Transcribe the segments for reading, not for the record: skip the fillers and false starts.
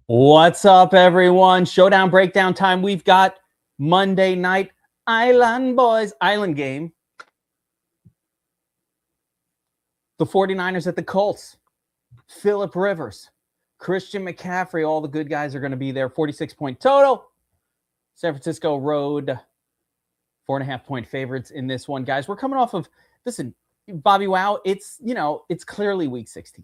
What's up, everyone? Showdown breakdown time. We've got Monday night Island game. The 49ers at the Colts. Phillip Rivers, Christian McCaffrey, all the good guys are going to be there. 46-point total. San Francisco road 4.5-point favorites in this one, guys. We're coming off of, listen, Bobbywow, it's clearly week 16.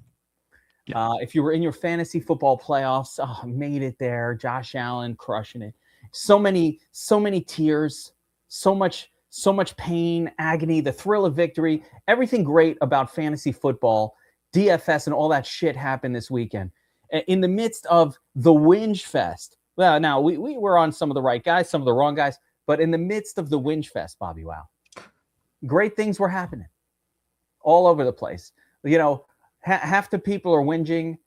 Yeah. If you were in your fantasy football playoffs, made it there. Josh Allen crushing it. So many tears, so much pain, agony, the thrill of victory, everything great about fantasy football, DFS, and all that shit happened this weekend. In the midst of the whinge fest. Well, now we were on some of the right guys, some of the wrong guys, but in the midst of the whinge fest, Bobbywow, great things were happening all over the place. Half the people are whinging.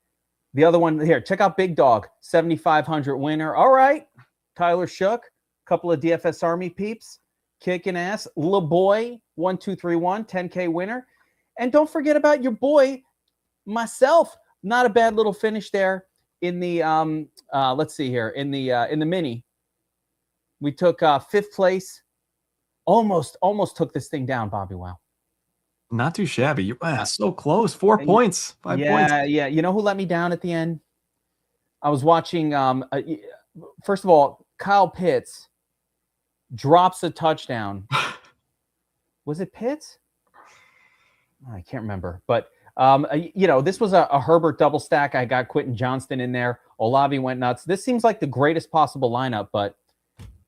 The other one here, check out Big Dog, 7,500 winner. All right. Tyler Shook, a couple of DFS Army peeps, kicking ass. LaBoy, 1231, 10K winner. And don't forget about your boy, myself. Not a bad little finish there in the, let's see here, in the mini. We took 5th place. Almost took this thing down, Bobbywow. Not too shabby. So close. 4 points. 5 points. Yeah. You know who let me down at the end? I was watching, first of all, Kyle Pitts drops a touchdown. Was it Pitts? I can't remember. But, this was a Herbert double stack. I got Quentin Johnston in there. Olave went nuts. This seems like the greatest possible lineup, but,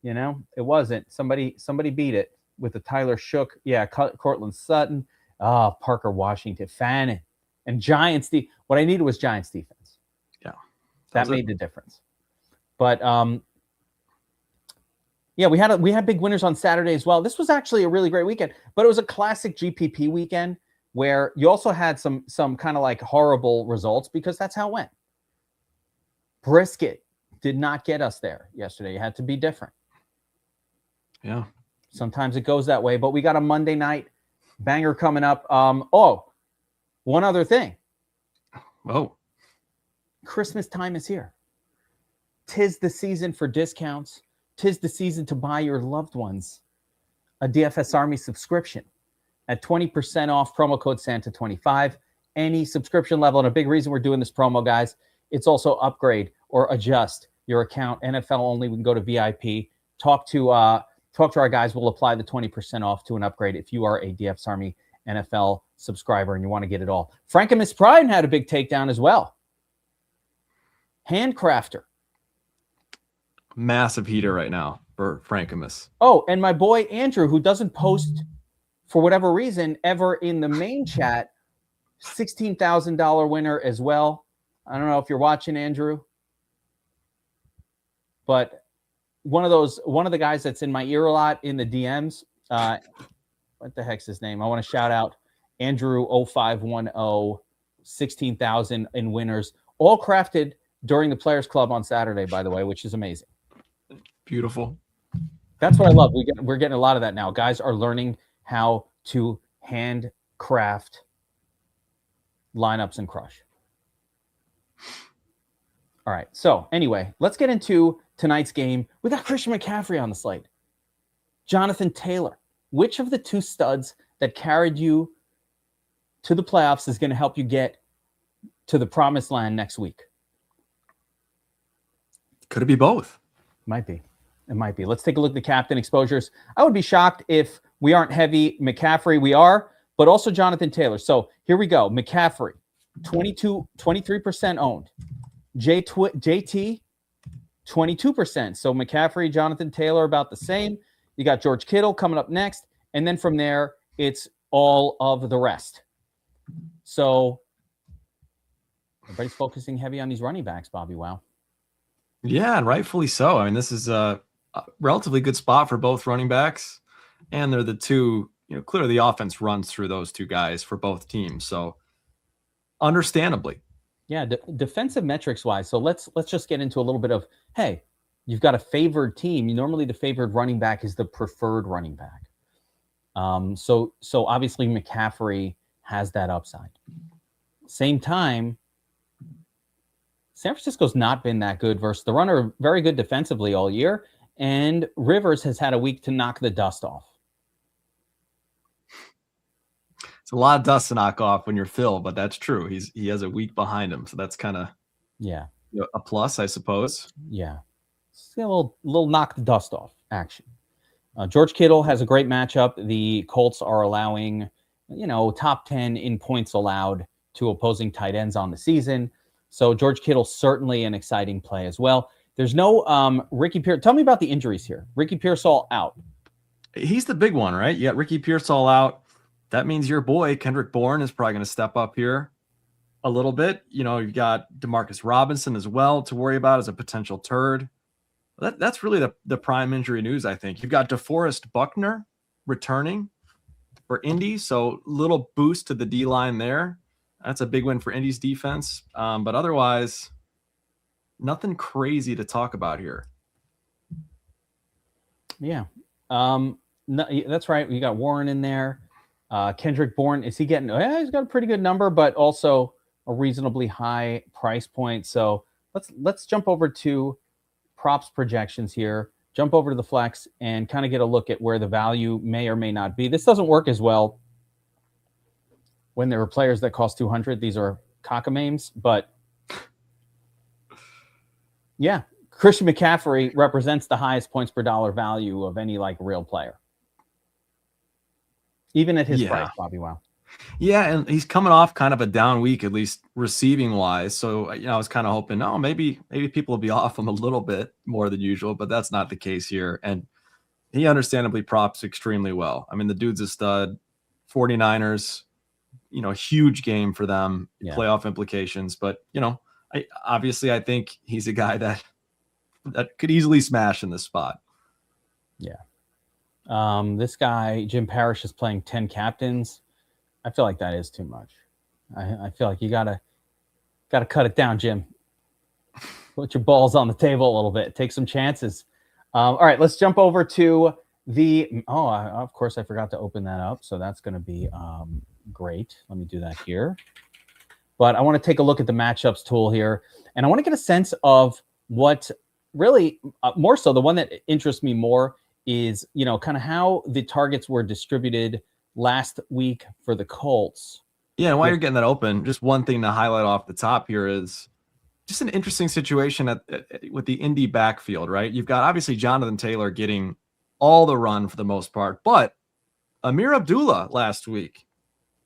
it wasn't. Somebody beat it with the Tyler Shook. Yeah, Cortland Sutton. Parker Washington, Fannin, and Giants. What I needed was Giants defense. Yeah, that made the difference. But we had big winners on Saturday as well. This was actually a really great weekend, but it was a classic GPP weekend where you also had some kind of like horrible results because that's how it went. Brisket did not get us there yesterday. It had to be different. Yeah, sometimes it goes that way. But we got a Monday night banger coming up. One other thing. Whoa. Christmas time is here. 'Tis the season for discounts. 'Tis the season to buy your loved ones a DFS Army subscription at 20% off, promo code Santa25. Any subscription level. And a big reason we're doing this promo, guys, it's also upgrade or adjust your account. NFL only. We can go to VIP. Talk to our guys. We'll apply the 20% off to an upgrade if you are a DFS Army NFL subscriber and you want to get it all. Frankimus Pride had a big takedown as well. Handcrafter. Massive heater right now for Frankimus. Oh, and my boy Andrew, who doesn't post for whatever reason ever in the main chat, $16,000 winner as well. I don't know if you're watching, Andrew, but one of the guys that's in my ear a lot in the DMs. What the heck's his name? I want to shout out Andrew 0510, 16,000 in winners, all crafted during the Players Club on Saturday, by the way, which is amazing. Beautiful. That's what I love. We're getting a lot of that now. Guys are learning how to handcraft lineups and crush. All right. So anyway, let's get into tonight's game. We got Christian McCaffrey on the slate. Jonathan Taylor. Which of the two studs that carried you to the playoffs is going to help you get to the promised land next week? Could it be both? Might be. It might be. Let's take a look at the captain exposures. I would be shocked if we aren't heavy McCaffrey. We are, but also Jonathan Taylor. So here we go. McCaffrey, 23% owned. JT, 22%. So McCaffrey, Jonathan Taylor, about the same. You got George Kittle coming up next. And then from there, it's all of the rest. So everybody's focusing heavy on these running backs, Bobbywow. Yeah, and rightfully so. I mean, this is a relatively good spot for both running backs. And they're the two, clearly the offense runs through those two guys for both teams. So understandably. Yeah, defensive metrics wise. So let's just get into a little bit of, hey, you've got a favored team. Normally the favored running back is the preferred running back. So obviously McCaffrey has that upside. Same time, San Francisco's not been that good versus the runner, very good defensively all year. And Rivers has had a week to knock the dust off. It's a lot of dust to knock off when you're Phil, but that's true. He has a week behind him, so that's kind of a plus, I suppose. Yeah, see a little knock the dust off action. George Kittle has a great matchup. The Colts are allowing, top 10 in points allowed to opposing tight ends on the season. So George Kittle certainly an exciting play as well. There's no Ricky Pierce. Tell me about the injuries here. Ricky Pearsall out. He's the big one, right? You got Ricky Pearsall out. That means your boy Kendrick Bourne is probably going to step up here a little bit. You've got Demarcus Robinson as well to worry about as a potential turd. That's really the prime injury news, I think. You've got DeForest Buckner returning for Indy, so little boost to the D-line there. That's a big win for Indy's defense. But otherwise, nothing crazy to talk about here. Yeah. No, that's right. You got Warren in there. Kendrick Bourne, is he getting... he's got a pretty good number, but also a reasonably high price point. So let's jump over to props projections here, jump over to the flex and kind of get a look at where the value may or may not be. This doesn't work as well when there are players that cost 200. These are cockamames, but yeah, Christian McCaffrey represents the highest points per dollar value of any real player, even at his price. Bobbywow. Yeah, and he's coming off kind of a down week, at least receiving wise. So I was kind of hoping, maybe people will be off him a little bit more than usual, but that's not the case here. And he understandably props extremely well. I mean, the dude's a stud. 49ers, huge game for them, playoff implications. But I think he's a guy that could easily smash in this spot. Yeah. This guy Jim Parrish is playing 10 captains. I feel like that is too much. I feel like you gotta cut it down, Jim. Put your balls on the table a little bit. Take some chances. All right, let's jump over to the. Of course, I forgot to open that up, so that's going to be great. Let me do that here. But I want to take a look at the matchups tool here, and I want to get a sense of what really more so the one that interests me more is kind of how the targets were distributed last week for the Colts. Yeah, and while you're getting that open, just one thing to highlight off the top here is just an interesting situation with the Indy backfield, right? You've got obviously Jonathan Taylor getting all the run for the most part, but Amir Abdullah last week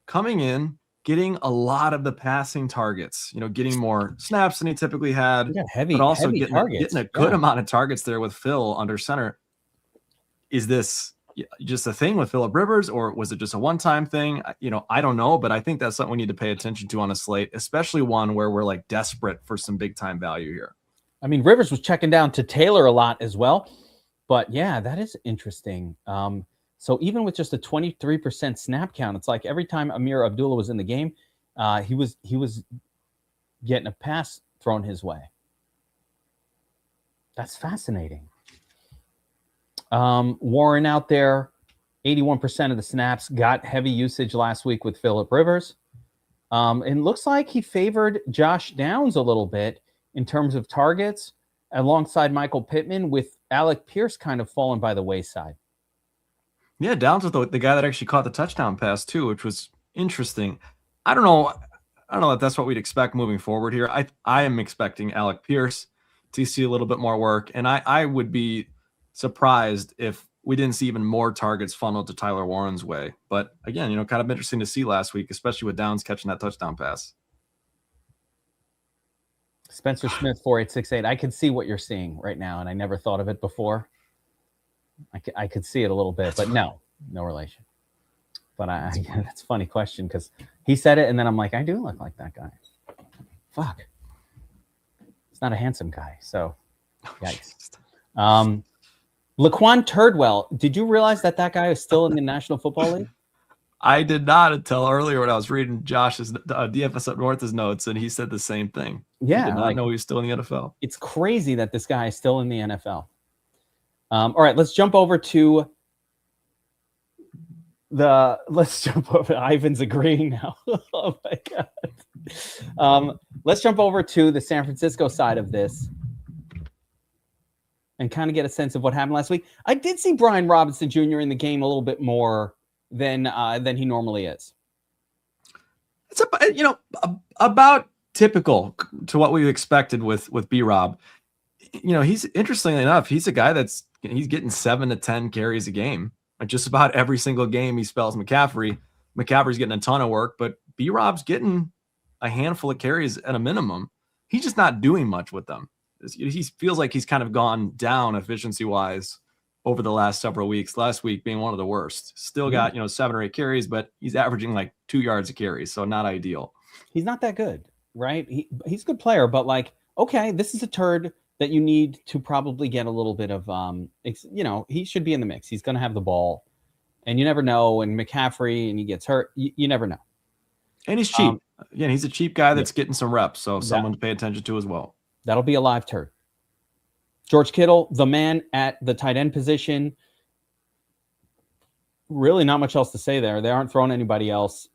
coming in, getting a lot of the passing targets, getting more snaps than he typically had, but also getting a good amount of targets there with Phil under center. Is this just a thing with Phillip Rivers, or was it just a one-time thing? I don't know, but I think that's something we need to pay attention to on a slate, especially one where we're desperate for some big-time value here. I mean, Rivers was checking down to Taylor a lot as well, but yeah, that is interesting. So even with just a 23% snap count, it's like every time Amir Abdullah was in the game, he was getting a pass thrown his way. That's fascinating. Warren out there, 81% of the snaps, got heavy usage last week with Phillip Rivers. And looks like he favored Josh Downs a little bit in terms of targets alongside Michael Pittman, with Alec Pierce kind of fallen by the wayside. Yeah, Downs was the guy that actually caught the touchdown pass too, which was interesting. I don't know if that's what we'd expect moving forward here. I am expecting Alec Pierce to see a little bit more work, and I would be surprised if we didn't see even more targets funneled to Tyler Warren's way. But again, kind of interesting to see last week, especially with Downs catching that touchdown pass. Spencer Smith, 4868. I can see what you're seeing right now, and I never thought of it before. I could see it a little bit, but no relation. But that's a funny question because he said it, and then I'm like, I do look like that guy. Fuck. It's not a handsome guy, so yikes. Laquan Turdwell, did you realize that guy is still in the National Football League? I did not until earlier when I was reading Josh's DFS Up North's notes, and he said the same thing. Yeah. I did not know he was still in the NFL. It's crazy that this guy is still in the NFL. All right, let's jump over to let's jump over. Ivan's agreeing now. Oh my god. Let's jump over to the San Francisco side of this and kind of get a sense of what happened last week. I did see Brian Robinson Jr. in the game a little bit more than he normally is. It's about typical to what we expected with B-Rob. He's interestingly enough, he's a guy he's getting 7 to 10 carries a game. Like just about every single game he spells McCaffrey. McCaffrey's getting a ton of work, but B-Rob's getting a handful of carries at a minimum. He's just not doing much with them. He feels like he's kind of gone down efficiency-wise over the last several weeks. Last week being one of the worst. Still got 7 or 8 carries, but he's averaging like 2 yards a carry, so not ideal. He's not that good, right? He's a good player, but like, okay, this is a turd that you need to probably get a little bit of, he should be in the mix. He's going to have the ball, and you never know. And McCaffrey, and he gets hurt, you never know. And he's cheap. Again, he's a cheap guy that's getting some reps, so someone to pay attention to as well. That'll be a live turd. George Kittle, the man at the tight end position. Really not much else to say there. They aren't throwing anybody else.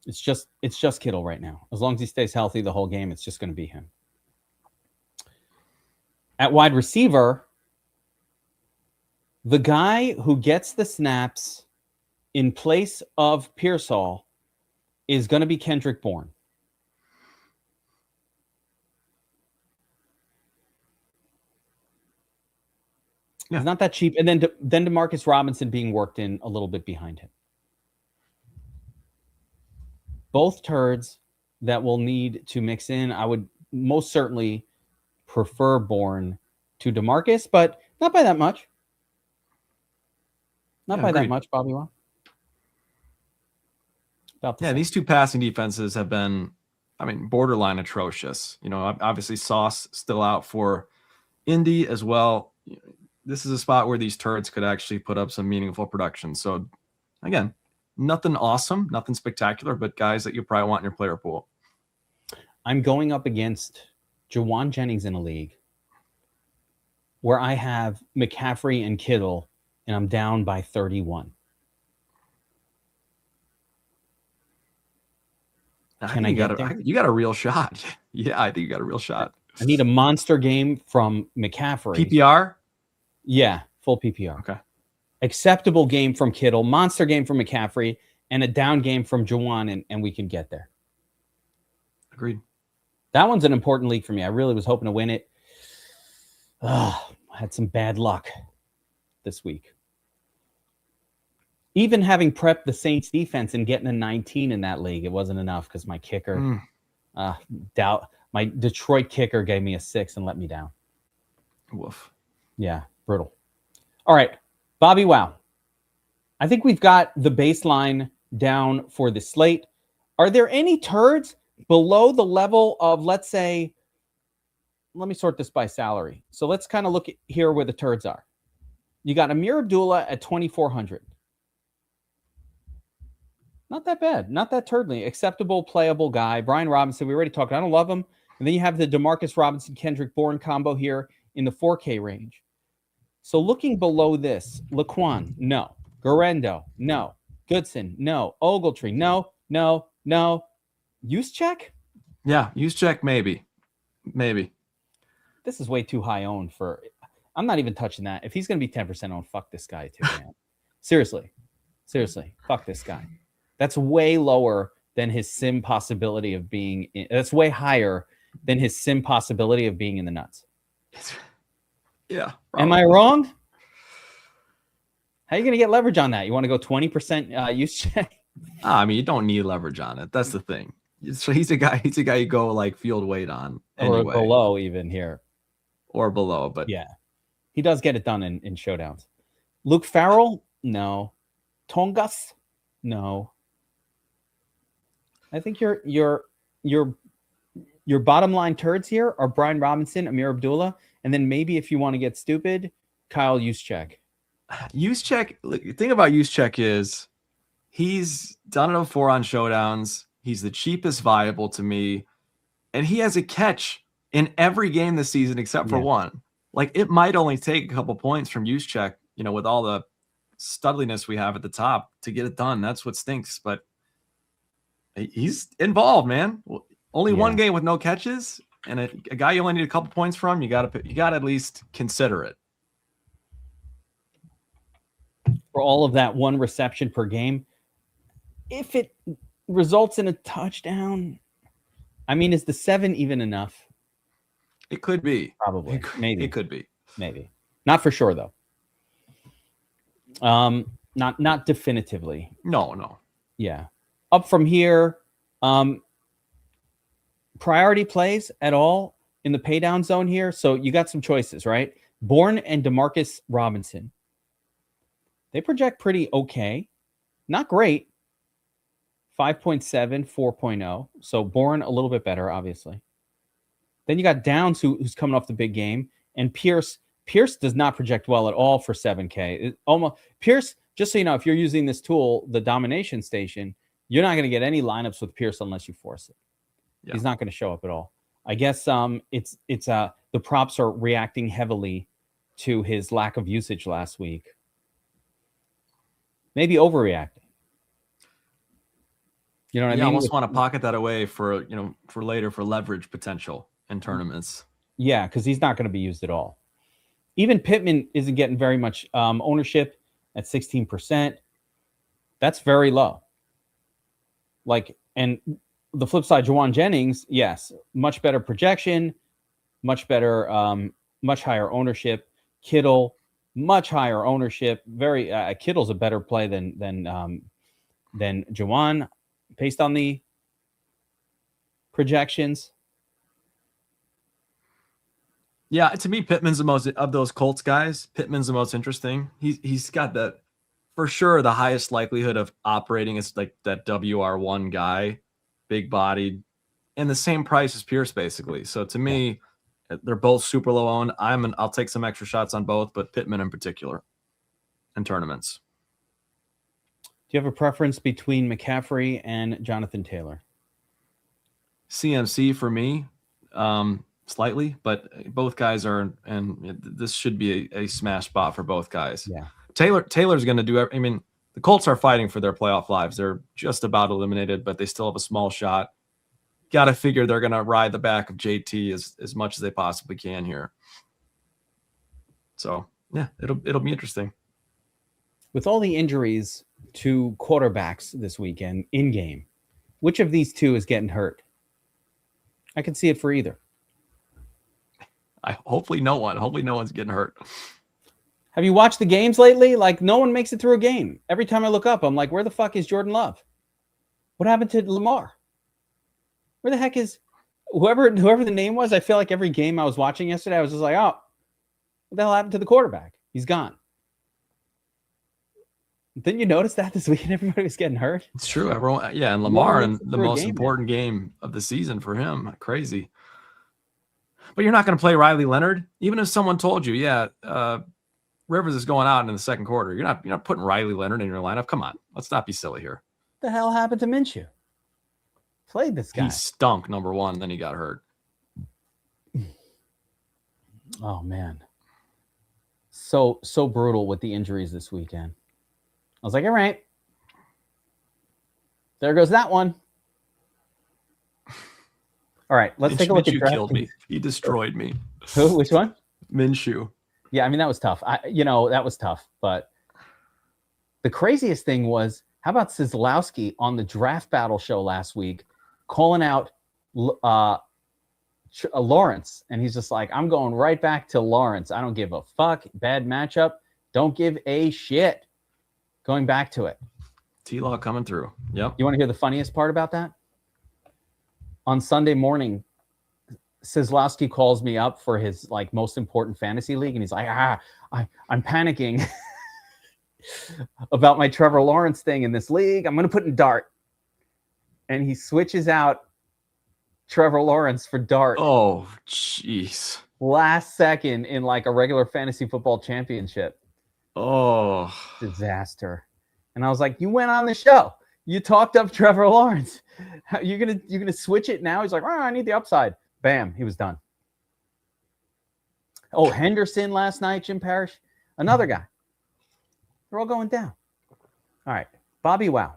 It's just Kittle right now. As long as he stays healthy the whole game, it's just going to be him. At wide receiver, the guy who gets the snaps in place of Pearsall is going to be Kendrick Bourne. Yeah. He's not that cheap. And then DeMarcus Robinson being worked in a little bit behind him. Both turds that will need to mix in. I would most certainly prefer Bourne to DeMarcus, but not by that much. Not by that much, Bobbywow. These two passing defenses have been, borderline atrocious. Obviously Sauce still out for Indy as well. This is a spot where these turds could actually put up some meaningful production. So, again, nothing awesome, nothing spectacular, but guys that you probably want in your player pool. I'm going up against Jawan Jennings in a league where I have McCaffrey and Kittle, and I'm down by 31. You got a real shot. Yeah, I think you got a real shot. I need a monster game from McCaffrey. PPR? Yeah, full PPR. Okay. Acceptable game from Kittle, monster game from McCaffrey, and a down game from Jawan, and we can get there. Agreed. That one's an important league for me. I really was hoping to win it. I had some bad luck this week. Even having prepped the Saints defense and getting a 19 in that league, it wasn't enough because my kicker, my Detroit kicker gave me a 6 and let me down. Woof. Yeah, brutal. All right, Bobbywow. I think we've got the baseline down for the slate. Are there any turds below the level of, let's say, let me sort this by salary. So let's kind of look at here where the turds are. You got Amir Abdullah at 2,400. Not that bad. Not that turdly. Acceptable, playable guy. Brian Robinson, we already talked. I don't love him. And then you have the DeMarcus Robinson, Kendrick Bourne combo here in the 4K range. So looking below this, Laquan, no. Garendo, no. Goodson, no. Ogletree, no. Juszczyk? Yeah, Juszczyk, maybe. This is way too high owned for... I'm not even touching that. If he's going to be 10% owned, fuck this guy too, man. Seriously, fuck this guy. That's way lower than his sim possibility of being... That's way higher than his sim possibility of being in the nuts. Yeah. Probably. Am I wrong? How are you going to get leverage on that? You want to go 20% use check? You don't need leverage on it. That's the thing. So he's a guy you go like field weight on anyway. Or below even here. Or below, but yeah. He does get it done in showdowns. Luke Farrell? No. Tongas? No. I think your bottom line turds here are Brian Robinson, Amir Abdullah, and then maybe if you want to get stupid, Kyle Juszczyk. Juszczyk, the thing about Juszczyk is he's done it before on showdowns. He's the cheapest viable to me, and he has a catch in every game this season except for one. Like, it might only take a couple points from Juszczyk, with all the studliness we have at the top to get it done. That's what stinks. But he's involved, man. Only one game with no catches, and a guy you only need a couple points from. You got to at least consider it. For all of that, 1 reception per game, if it results in a touchdown, I mean, is the 7 even enough? It could be. Probably. Maybe. It could be. Maybe. Not for sure, though. Not definitively. No. Yeah. Up from here, priority plays at all in the pay down zone here. So you got some choices, right? Bourne and Demarcus Robinson. They project pretty okay. Not great. 5.7, 4.0. So Bourne a little bit better, obviously. Then you got Downs, who's coming off the big game, and Pierce. Pierce does not project well at all for 7K. Pierce, just so you know, if you're using this tool, the domination station, you're not going to get any lineups with Pierce unless you force it. Yeah. He's not going to show up at all. I guess it's the props are reacting heavily to his lack of usage last week. Maybe overreacting. You know what I mean? I almost want to pocket that away for later for leverage potential in tournaments. Yeah, because he's not going to be used at all. Even Pittman isn't getting very much ownership at 16%. That's very low. And the flip side, Juwan Jennings, yes, much better projection, much better, much higher ownership. Kittle, much higher ownership. Kittle's a better play than Juwan, based on the projections. Yeah, to me, Pittman's the most of those Colts guys. Pittman's the most interesting. He's got that for sure. The highest likelihood of operating as like that WR1 guy, big bodied, and the same price as Pierce basically. So to me, they're both super low owned. I'll take some extra shots on both, but Pittman in particular in tournaments. Do you have a preference between McCaffrey and Jonathan Taylor? CMC for me. Slightly, but both guys are, and this should be a smash spot for both guys. Yeah, Taylor's going to do. I mean, the Colts are fighting for their playoff lives. They're just about eliminated, but they still have a small shot. Got to figure they're going to ride the back of JT as much as they possibly can here. So yeah, it'll be interesting. With all the injuries to quarterbacks this weekend in game, which of these two is getting hurt? I can see it for either. Hopefully no one. Hopefully no one's getting hurt. Have you watched the games lately? Like, no one makes it through a game. Every time I look up, I'm like, where the fuck is Jordan Love? What happened to Lamar? Where the heck is whoever the name was? I feel like every game I was watching yesterday, I was just like, oh, what the hell happened to the quarterback? He's gone. Didn't you notice that this weekend everybody was getting hurt? It's true. Everyone, yeah, and Lamar in the most important game of the season for him. Crazy. But you're not going to play Riley Leonard, even if someone told you, Rivers is going out in the second quarter. You're not putting Riley Leonard in your lineup. Come on, let's not be silly here. What the hell happened to Minshew? Played this guy. He stunk, number one. Then he got hurt. Oh man, so brutal with the injuries this weekend. I was like, all right, there goes that one. All right, let's take a look at DraftKings. Killed me. He destroyed me. Who? Which one? Minshew. Yeah, I mean, that was tough. That was tough. But the craziest thing was, how about Kozlowski on the Draft Battle show last week calling out Lawrence? And he's just like, I'm going right back to Lawrence. I don't give a fuck. Bad matchup. Don't give a shit. Going back to it. T-Law coming through. Yep. You want to hear the funniest part about that? On Sunday morning, Kozlowski calls me up for his most important fantasy league, and he's like, I'm panicking about my Trevor Lawrence thing in this league. I'm going to put in Dart. And he switches out Trevor Lawrence for Dart. Oh, jeez. Last second in a regular fantasy football championship. Oh, disaster. And I was like, you went on the show. You talked up Trevor Lawrence. You're gonna switch it now? He's like, I need the upside. Bam, he was done. Oh, Henderson last night, Jim Parrish, another guy. They're all going down. All right. Bobbywow.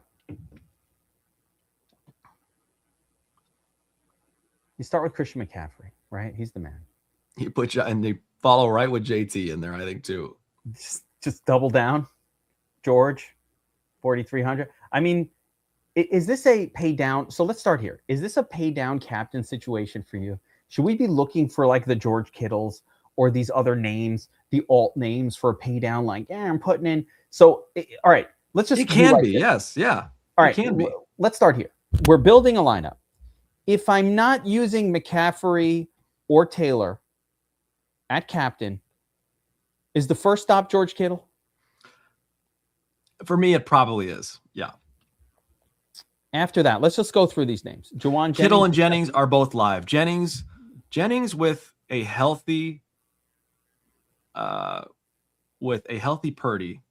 You start with Christian McCaffrey, right? He's the man. You put you, and they follow right with JT in there, I think, too. Just double down. George, 4,300. I mean, is this a pay down? So let's start here. Is this a pay down captain situation for you? Should we be looking for like the George Kittles or these other names, the alt names for a pay down? Like, yeah, I'm putting in. So, all right, let's just. It can be, yes, yeah. All right, it can be. Let's start here. We're building a lineup. If I'm not using McCaffrey or Taylor at captain, is the first stop George Kittle? For me, it probably is. Yeah. After that, let's just go through these names. Juwan Jennings. Kittle and Jennings are both live. Jennings with a healthy Purdy,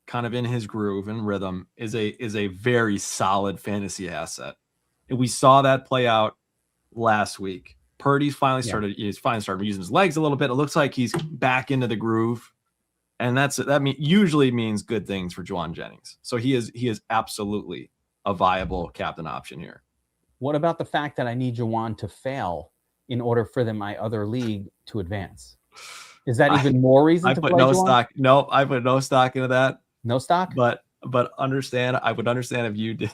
kind of in his groove and rhythm, is a very solid fantasy asset. And we saw that play out last week. Purdy's finally started using his legs a little bit. It looks like he's back into the groove. And usually means good things for Juwan Jennings. So he is absolutely a viable captain option here. What about the fact that I need Juwan to fail in order for my other league to advance? Is that even more reason to play no Juwan? stock? No, I put no stock into that. No stock? But I would understand if you did.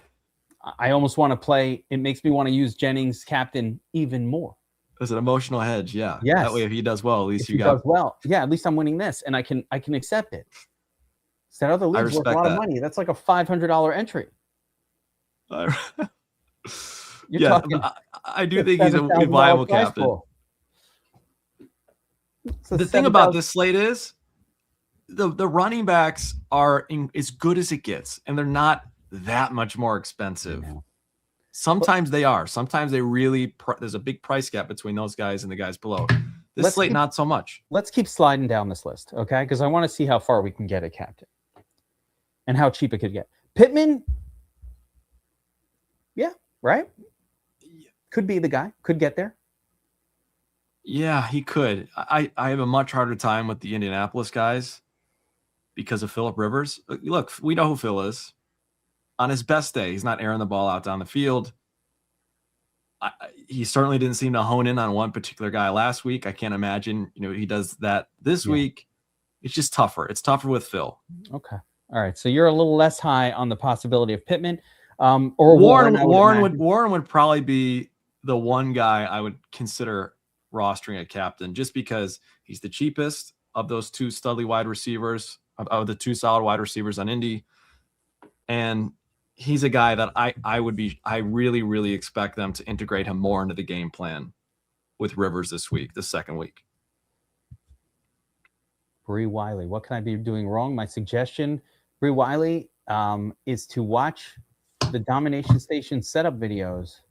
I almost want to play. It makes me want to use Jennings captain even more. As an emotional hedge, yeah. Yes. That way, if he does well, at least if he does well. Yeah, at least I'm winning this, and I can accept it. So that other league's worth a lot of money. That's like a $500 entry. You're talking. I do think he's a viable captain. The thing about this slate is the running backs are as good as it gets, and they're not that much more expensive. Sometimes they are. Sometimes they really there's a big price gap between those guys and the guys below. This slate, not so much. Let's keep sliding down this list, okay? Because I want to see how far we can get at captain and how cheap it could get. Pittman, yeah, right? Could be the guy. Could get there. Yeah, he could. I have a much harder time with the Indianapolis guys because of Phillip Rivers. Look, we know who Phil is. On his best day, he's not airing the ball out down the field. He certainly didn't seem to hone in on one particular guy last week. I can't imagine, he does that this week. It's just tougher. It's tougher with Phil. Okay. All right. So you're a little less high on the possibility of Pittman. Or Warren would probably be the one guy I would consider rostering a captain, just because he's the cheapest of those two studly wide receivers, of the two solid wide receivers on Indy. And he's a guy that I really, really expect them to integrate him more into the game plan with Rivers this second week. Bree Wiley, what can I be doing wrong? My suggestion, Bree Wiley, is to watch the Domination Station setup videos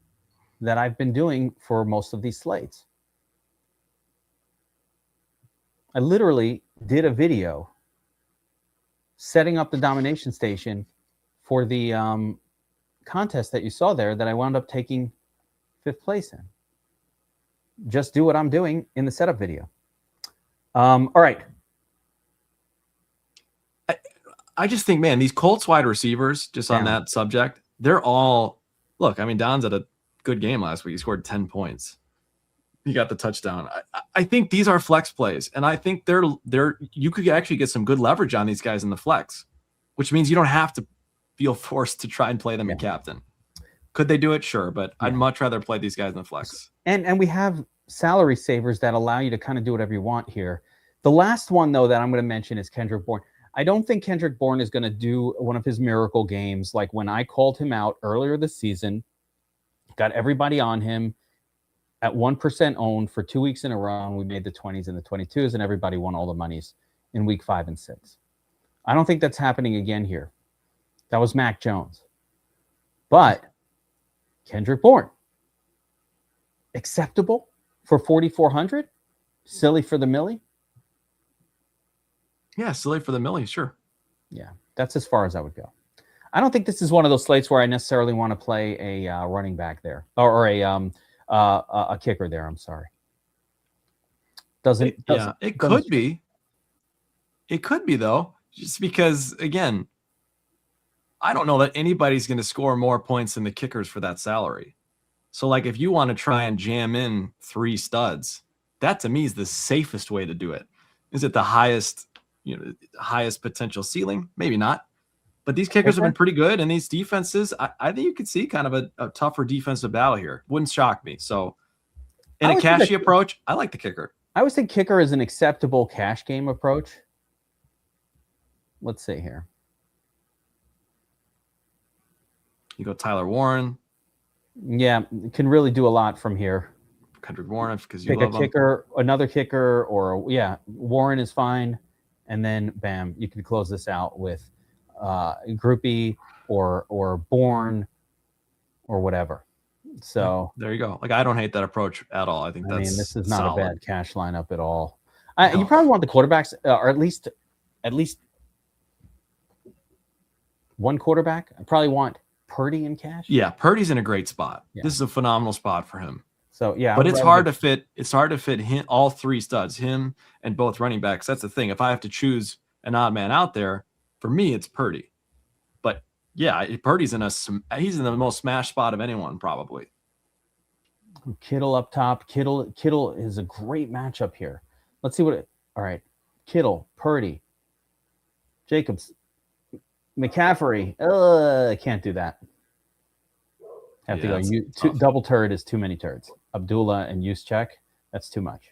that I've been doing for most of these slates. I literally did a video setting up the Domination Station for the contest that you saw there that I wound up taking 5th place in. Just do what I'm doing in the setup video. All right. I just think, man, these Colts wide receivers, just on that subject, they're all, look, I mean, Don's had a good game last week. He scored 10 points. He got the touchdown. I think these are flex plays, and I think you could actually get some good leverage on these guys in the flex, which means you don't have to feel forced to try and play them in captain. Could they do it? Sure, but I'd much rather play these guys in the flex. And we have salary savers that allow you to kind of do whatever you want here. The last one, though, that I'm going to mention is Kendrick Bourne. I don't think Kendrick Bourne is going to do one of his miracle games like when I called him out earlier this season, got everybody on him at 1% owned for 2 weeks in a row, and we made the 20s and the 22s, and everybody won all the monies in week 5 and 6. I don't think that's happening again here. That was Mac Jones. But Kendrick Bourne, acceptable for 4,400? Silly for the millie? Yeah, silly for the millie, sure. Yeah, that's as far as I would go. I don't think this is one of those slates where I necessarily want to play a running back there or a kicker there. I'm sorry. It could be. It could be, though. just because, again, I don't know that anybody's going to score more points than the kickers for that salary. So, like, if you want to try and jam in 3 studs, that to me is the safest way to do it. Is it the highest, highest potential ceiling? Maybe not. But these kickers have been pretty good, and these defenses, I think you could see kind of a tougher defensive battle here. Wouldn't shock me. So, in a cashy approach, I like the kicker. I would say kicker is an acceptable cash game approach. Let's see here. You go Tyler Warren. Yeah, can really do a lot from here. Kendrick Warren, because you pick love a kicker, another kicker, or Warren is fine, and then bam, you can close this out with Groupie or Bourne or whatever. So there you go. Like, I don't hate that approach at all. I think this is not solid. a bad cash lineup at all. You probably want the quarterbacks, or at least one quarterback. I probably want Purdy in cash. Yeah, Purdy's in a great spot. Yeah. This is a phenomenal spot for him. So yeah, but it's hard to fit. It's hard to fit him, all 3 studs, him and both running backs. That's the thing. If I have to choose an odd man out there, for me, it's Purdy. But yeah, Purdy's he's in the most smash spot of anyone probably. Kittle up top. Kittle is a great matchup here. Let's see all right. Kittle, Purdy, Jacobs, McCaffrey. I can't do that. Have to go. Double turd is too many turds. Abdullah and Juszczyk, that's too much.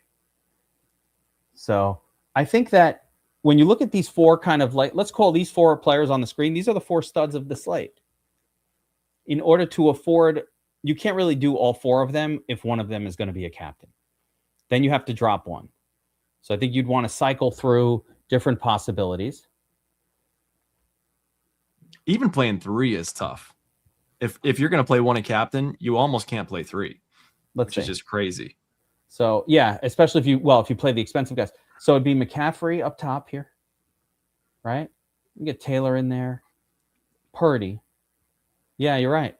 So I think that when you look at these 4 kind of like, let's call these 4 players on the screen, these are the 4 studs of the slate. In order to afford, you can't really do all 4 of them if one of them is going to be a captain. Then you have to drop one. So I think you'd want to cycle through different possibilities. Even playing 3 is tough. If you're going to play one a captain, you almost can't play 3. Which is just crazy. So yeah, especially if you play the expensive guys. So it'd be McCaffrey up top here, right? You get Taylor in there, Purdy. Yeah, you're right.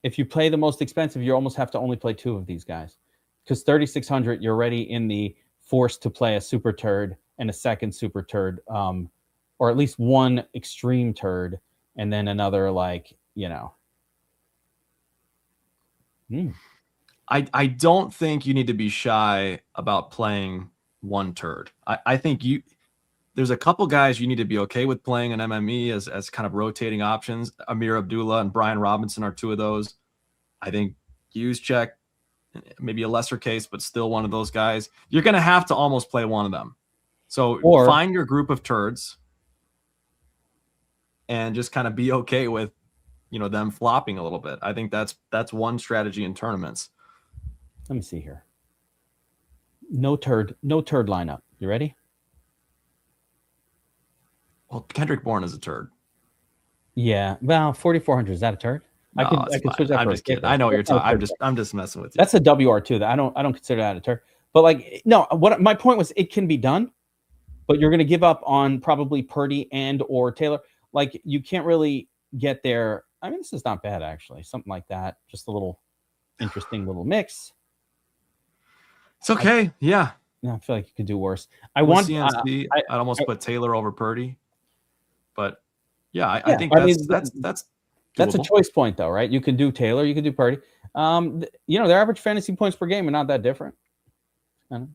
If you play the most expensive, you almost have to only play 2 of these guys, because 3,600 you're already in the forced to play a super turd and a second super turd, or at least one extreme turd, and then another I don't think you need to be shy about playing one turd. I think there's a couple guys you need to be okay with playing an MME as kind of rotating options. Amir Abdullah and Brian Robinson are 2 of those. I think Juszczyk, maybe a lesser case, but still one of those guys. You're going to have to almost play one of them. So find your group of turds and just kind of be okay with, them flopping a little bit. I think that's one strategy in tournaments. Let me see here. No turd lineup. You ready? Well, Kendrick Bourne is a turd. Yeah. Well, 4,400, is that a turd? No, I could switch that. I'm just kidding. I know what you're talking. I'm just messing with you. That's a WR2. That I don't consider that a turd. But what my point was, it can be done, but you're going to give up on probably Purdy and or Taylor. Like, you can't really get there. I mean, this is not bad actually. Something like that. Just a little interesting little mix. It's okay. Yeah. I feel like you could do worse. I'd almost put Taylor over Purdy, but I think that's doable. That's a choice point though, right? You can do Taylor, you can do Purdy. Their average fantasy points per game are not that different. 2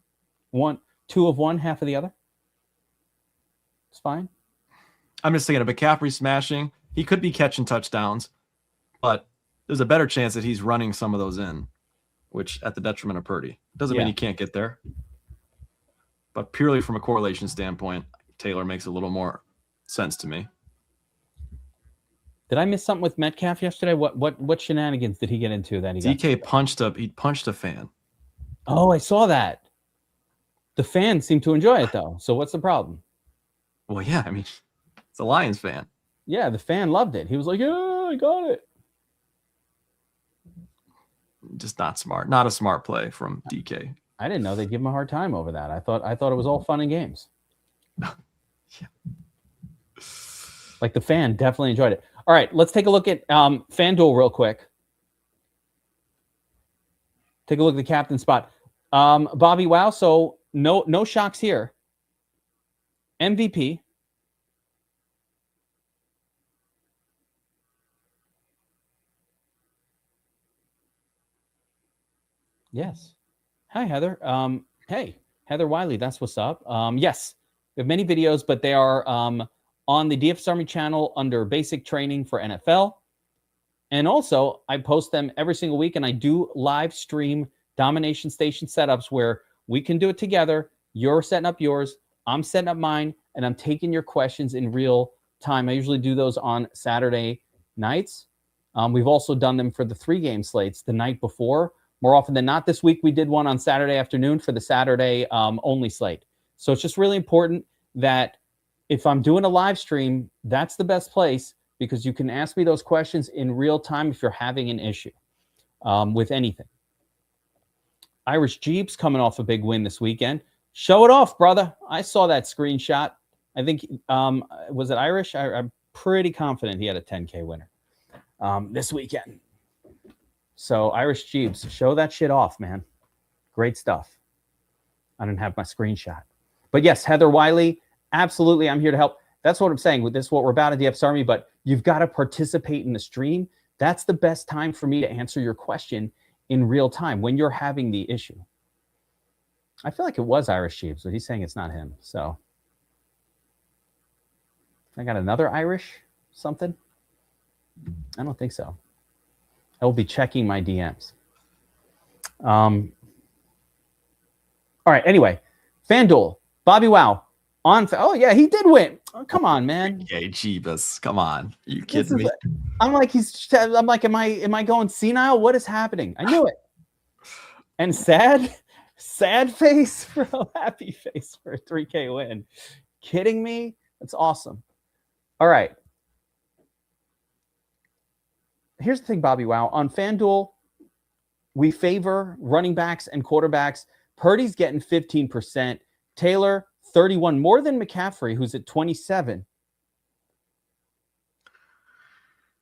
of one, half of the other. It's fine. I'm just thinking of McCaffrey smashing. He could be catching touchdowns, but there's a better chance that he's running some of those in, which at the detriment of Purdy. Doesn't mean he can't get there. But purely from a correlation standpoint, Taylor makes a little more sense to me. Did I miss something with Metcalf yesterday? What shenanigans did he get into that he punched a fan? Oh, I saw that. The fans seem to enjoy it though. So what's the problem? Well, yeah, I mean, it's a Lions fan. Yeah, the fan loved it. He was like, "Yeah, I got it." Just not smart. Not a smart play from DK. I didn't know they'd give him a hard time over that. I thought it was all fun and games. Yeah. Like, the fan definitely enjoyed it. All right, let's take a look at FanDuel real quick. Take a look at the captain spot. Bobbywow, so no shocks here. MVP, Yes. Hi, Heather. Hey, Heather Wiley. That's what's up. Yes, we have many videos, but they are on the DFS Army channel under basic training for NFL. And also, I post them every single week, and I do live stream domination station setups where we can do it together. You're setting up yours, I'm setting up mine, and I'm taking your questions in real time. I usually do those on Saturday nights. We've also done them for the 3-game slates the night before. More often than not, this week we did one on Saturday afternoon for the Saturday only slate. So it's just really important that if I'm doing a live stream, that's the best place, because you can ask me those questions in real time if you're having an issue with anything. Irish Jeeps coming off a big win this weekend. Show it off, brother. I saw that screenshot. I think, was it Irish? I'm pretty confident he had a 10K winner this weekend. So Irish Jeeps, show that shit off, man. Great stuff. I didn't have my screenshot. But yes, Heather Wiley, absolutely, I'm here to help. That's what I'm saying. With this, what we're about at DFS Army, but you've got to participate in the stream. That's the best time for me to answer your question in real time when you're having the issue. I feel like it was Irish Jeeps, but he's saying it's not him. So I got another Irish something? I don't think so. I will be checking my DMs. All right. Anyway, FanDuel, Bobbywow on. Oh yeah, he did win. Oh, come on, man. Okay, Jeebus, come on. Are you kidding me? I'm like, am I going senile? What is happening? I knew it. And sad face, bro. Happy face for a 3K win. Kidding me? That's awesome. All right. Here's the thing, Bobbywow. On FanDuel, we favor running backs and quarterbacks. Purdy's getting 15%. Taylor, 31, more than McCaffrey, who's at 27.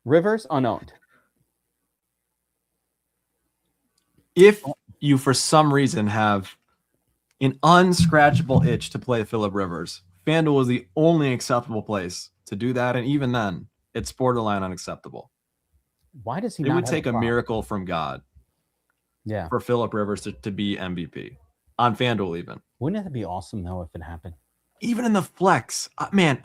Rivers, unowned. If you, for some reason, have an unscratchable itch to play Phillip Rivers, FanDuel is the only acceptable place to do that. And even then, it's borderline unacceptable. Why does he It not would have take a miracle from God for Phillip Rivers to be MVP on FanDuel even. Wouldn't it be awesome, though, if it happened? Even in the flex. Man,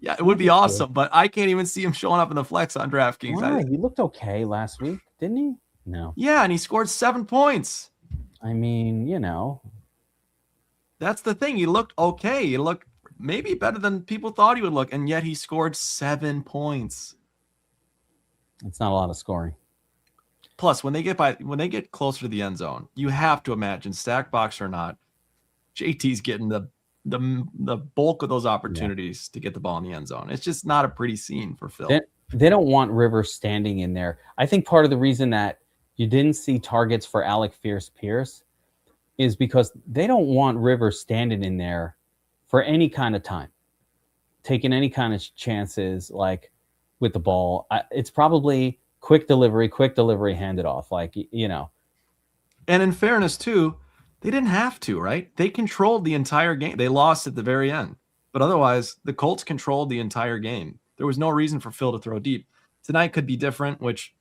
yeah, it would be awesome, but I can't even see him showing up in the flex on DraftKings. Why? He looked okay last week, didn't he? No. Yeah, and he scored 7 points. I mean, you know. That's the thing. He looked okay. He looked maybe better than people thought he would look, and yet he scored 7 points. It's not a lot of scoring. Plus, when they get closer to the end zone, you have to imagine, stack box or not, JT's getting the bulk of those opportunities to get the ball in the end zone. It's just not a pretty scene for Phil. They don't want Rivers standing in there. I think part of the reason that you didn't see targets for Alec Pierce is because they don't want Rivers standing in there for any kind of time, taking any kind of chances like with the ball. It's probably quick delivery, hand it off. Like, you know. And in fairness, too, they didn't have to, right? They controlled the entire game. They lost at the very end. But otherwise, the Colts controlled the entire game. There was no reason for Phil to throw deep. Tonight could be different, which,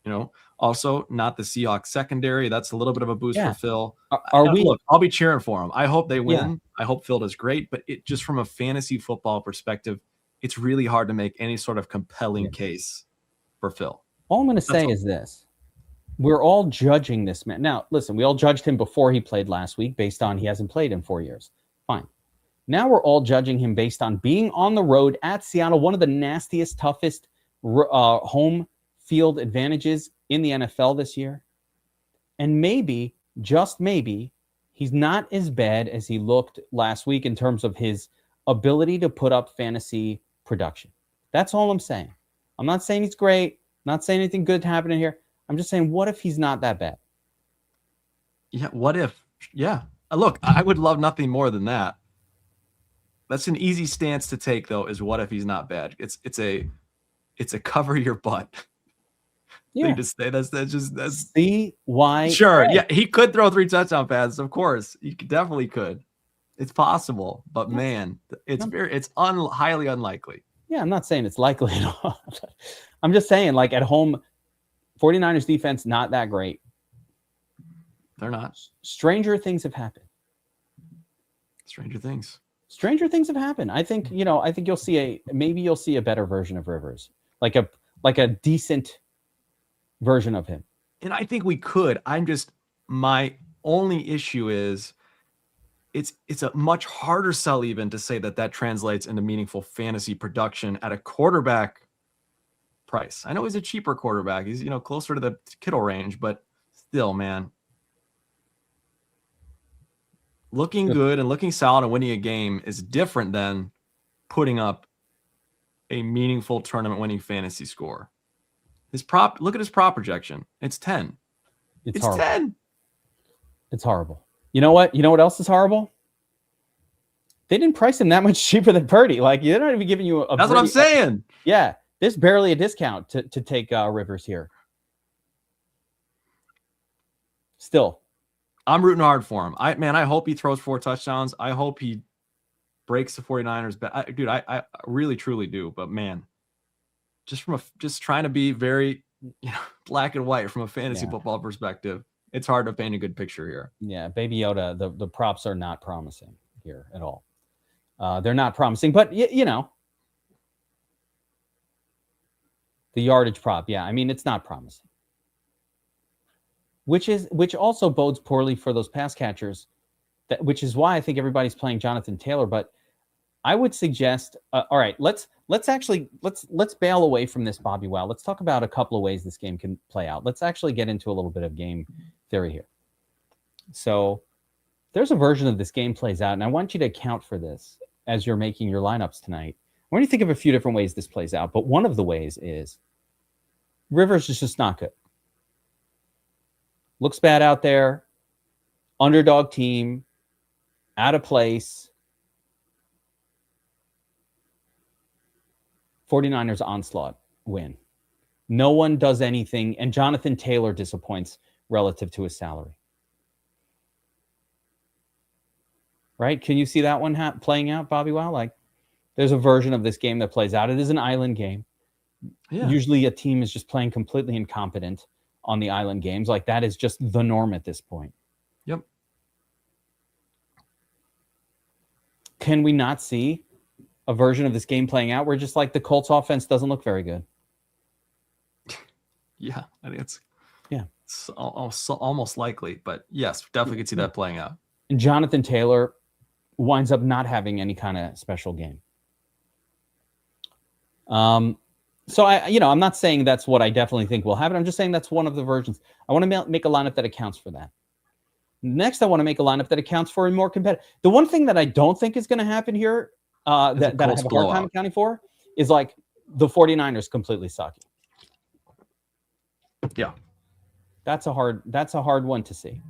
you know, also not the Seahawks secondary. That's a little bit of a boost for Phil. Look, I'll be cheering for him. I hope they win. Yeah. I hope Phil does great. But it just from a fantasy football perspective, it's really hard to make any sort of compelling case for Phil. All I'm going to say is this. We're all judging this man. Now, listen, we all judged him before he played last week based on he hasn't played in 4 years. Fine. Now we're all judging him based on being on the road at Seattle, one of the nastiest, toughest home field advantages in the NFL this year. And maybe, just maybe, he's not as bad as he looked last week in terms of his ability to put up fantasy production. That's all I'm saying. I'm not saying he's great. I'm not saying anything good happening here. I'm just saying, what if he's not that bad? Yeah, what if? Yeah. Look, I would love nothing more than that. That's an easy stance to take, though, is what if he's not bad? It's a cover your butt. Yeah. To say that's see why. Sure. Yeah, he could throw 3 touchdown passes, of course. He definitely could. It's possible, but man, it's highly unlikely. Yeah, I'm not saying it's likely at all. I'm just saying, like, at home, 49ers defense, not that great. They're not. Stranger things have happened. Stranger things. Stranger things have happened. I think you'll see a better version of Rivers, like a decent version of him. And I think we could. My only issue is it's a much harder sell even to say that translates into meaningful fantasy production at a quarterback price. I know he's a cheaper quarterback. He's, closer to the Kittle range, but still, man, looking good and looking solid and winning a game is different than putting up a meaningful tournament winning fantasy score. Look at his prop projection. It's 10. It's 10. It's horrible. You know what? You know what else is horrible? They didn't price him that much cheaper than Purdy. Like, they're not even giving you a. That's what I'm saying. Yeah, there's barely a discount to take Rivers here. Still, I'm rooting hard for him. I hope he throws 4 touchdowns. I hope he breaks the 49ers. Dude, I really, truly do. But man, just trying to be very, black and white from a fantasy football perspective, it's hard to paint a good picture here. Yeah, Baby Yoda, the props are not promising here at all. They're not promising, but the yardage prop, yeah, I mean, it's not promising. Which also bodes poorly for those pass catchers, which is why I think everybody's playing Jonathan Taylor. But I would suggest, all right, let's bail away from this Bobbywow. Let's talk about a couple of ways this game can play out. Let's actually get into a little bit of game theory here. So there's a version of this game plays out, and I want you to account for this as you're making your lineups tonight. I want you to think of a few different ways this plays out, but one of the ways is Rivers is just not good. Looks bad out there. Underdog team. Out of place. 49ers onslaught win. No one does anything, and Jonathan Taylor disappoints relative to his salary. Right? Can you see that one playing out, Bobbywow? Like, there's a version of this game that plays out. It is an island game. Yeah. Usually a team is just playing completely incompetent on the island games. Like, that is just the norm at this point. Yep. Can we not see a version of this game playing out where just like the Colts offense doesn't look very good? Yeah, I think it's almost likely, but yes, definitely could see that playing out. And Jonathan Taylor winds up not having any kind of special game. So I'm not saying that's what I definitely think will happen. I'm just saying that's one of the versions. I want to make a lineup that accounts for that. Next, I want to make a lineup that accounts for a more competitive. The one thing that I don't think is going to happen here, that I have a hard time accounting for, is like the 49ers completely sucky. Yeah. That's a hard one to see.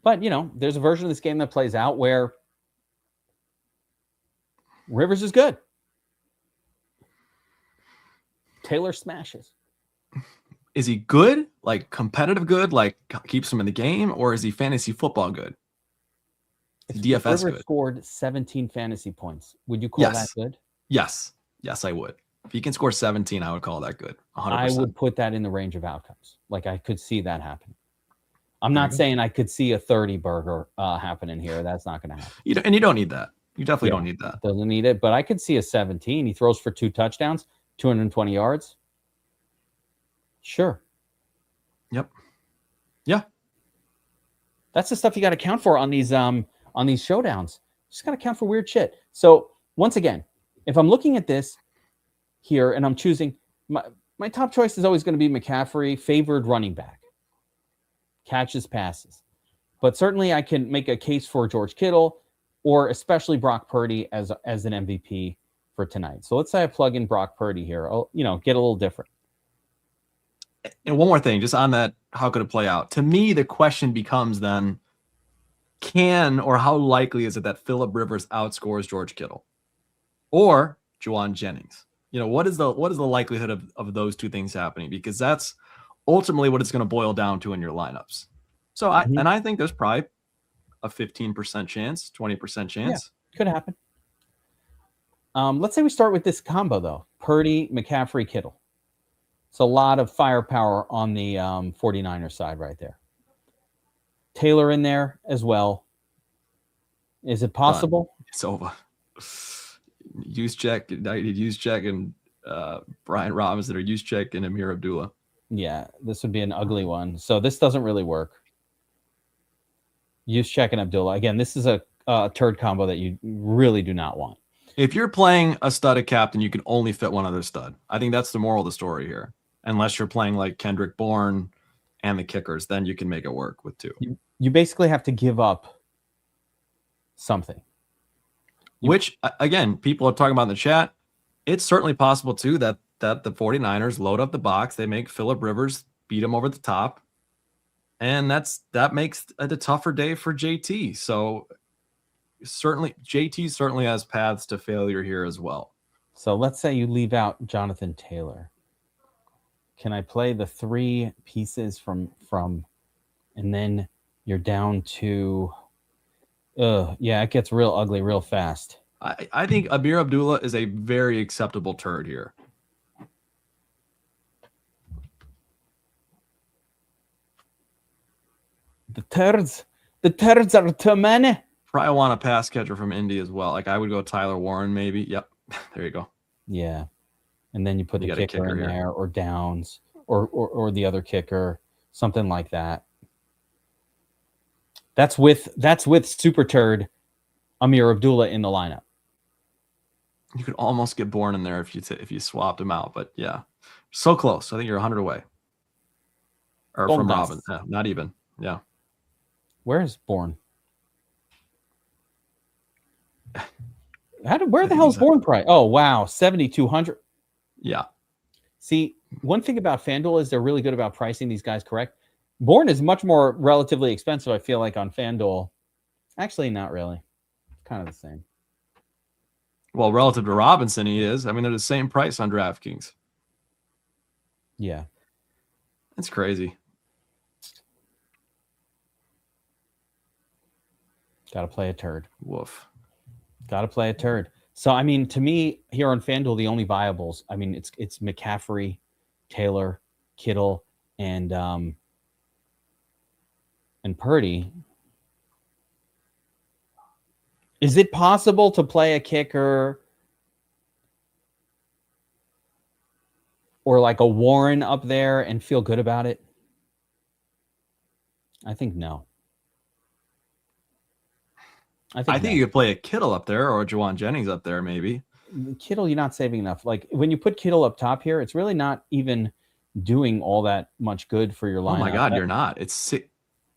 But, there's a version of this game that plays out where Rivers is good. Taylor smashes. Is he good? Like competitive good? Like keeps him in the game? Or is he fantasy football good? Is DFS Rivers good? Scored 17 fantasy points. Would you call that good? Yes. Yes, I would. If he can score 17, I would call that good. 100%. I would put that in the range of outcomes. Like, I could see that happening. I'm not saying I could see a 30 burger happening here. That's not going to happen. And you don't need that. You definitely don't need that. Doesn't need it, but I could see a 17. He throws for 2 touchdowns, 220 yards. Sure. Yep. Yeah. That's the stuff you got to count for on these showdowns. Just got to count for weird shit. So once again, if I'm looking at this here and I'm choosing, my top choice is always going to be McCaffrey, favored running back. Catches passes. But certainly I can make a case for George Kittle or especially Brock Purdy as an MVP for tonight. So let's say I plug in Brock Purdy here. I'll, get a little different. And one more thing, just on that, how could it play out? To me, the question becomes then, how likely is it that Phillip Rivers outscores George Kittle or Juwan Jennings? What is the likelihood of those two things happening? Because that's ultimately what it's going to boil down to in your lineups. So I think there's probably a 15% chance, 20% chance. Yeah, could happen. Let's say we start with this combo, though. Purdy, McCaffrey, Kittle. It's a lot of firepower on the 49ers side right there. Taylor in there as well. Is it possible? It's over. Juszczyk, and Brian Robinson, or Juszczyk and Amir Abdullah. Yeah, this would be an ugly one. So this doesn't really work. Juszczyk and Abdullah. Again, this is a turd combo that you really do not want. If you're playing a studded captain, you can only fit one other stud. I think that's the moral of the story here. Unless you're playing like Kendrick Bourne and the kickers, then you can make it work with two. You basically have to give up something. Which, again, people are talking about in the chat. It's certainly possible, too, that the 49ers load up the box. They make Phillip Rivers beat him over the top. And that makes it a tougher day for JT. So certainly, JT certainly has paths to failure here as well. So let's say you leave out Jonathan Taylor. Can I play the three pieces from and then you're down to yeah, it gets real ugly real fast. I think Amir Abdullah is a very acceptable turd here. The turds are too many. Probably want a pass catcher from Indy as well. Like I would go Tyler Warren, maybe. Yep. There you go. Yeah. And then you put the kicker in there, or Downs, or the other kicker, something like that. That's with super turd Amir Abdullah in the lineup. You could almost get Bourne in there if you swapped him out, but yeah, so close. I think you're 100 away. Or from Robin, not even. Yeah. Where is Bourne? Where the hell is Bourne price? Oh wow, 7,200. Yeah. See, one thing about FanDuel is they're really good about pricing these guys correct. Bourne is much more relatively expensive, I feel like, on FanDuel. Actually, not really. Kind of the same. Well, relative to Robinson, he is. I mean, they're the same price on DraftKings. Yeah. That's crazy. Got to play a turd. Woof. Got to play a turd. So, I mean, to me, here on FanDuel, the only viables, I mean, it's McCaffrey, Taylor, Kittle, and Purdy. Is it possible to play a kicker or like a Warren up there and feel good about it? I think no. I think you could play a Kittle up there or a Juwan Jennings up there, maybe. Kittle, you're not saving enough. Like when you put Kittle up top here, it's really not even doing all that much good for your lineup. Oh my God, you're not.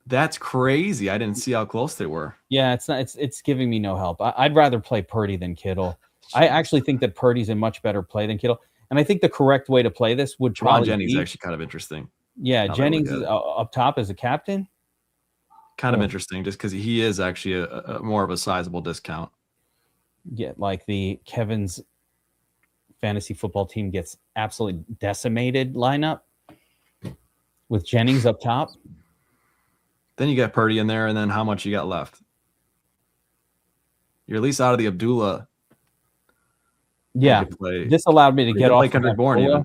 That's crazy. I didn't see how close they were. Yeah, it's not. It's giving me no help. I'd rather play Purdy than Kittle. I actually think that Purdy's a much better play than Kittle, and I think the correct way to play this would probably Jennings is actually kind of interesting. Yeah, Jennings is up top as a captain. Kind of interesting, just because he is actually a more of a sizable discount. Yeah, like the Kevin's fantasy football team gets absolutely decimated lineup with Jennings up top. Then you got Purdy in there, and then how much you got left? You're at least out of the Abdullah. Yeah, this allowed me to get off Kendrick Bourne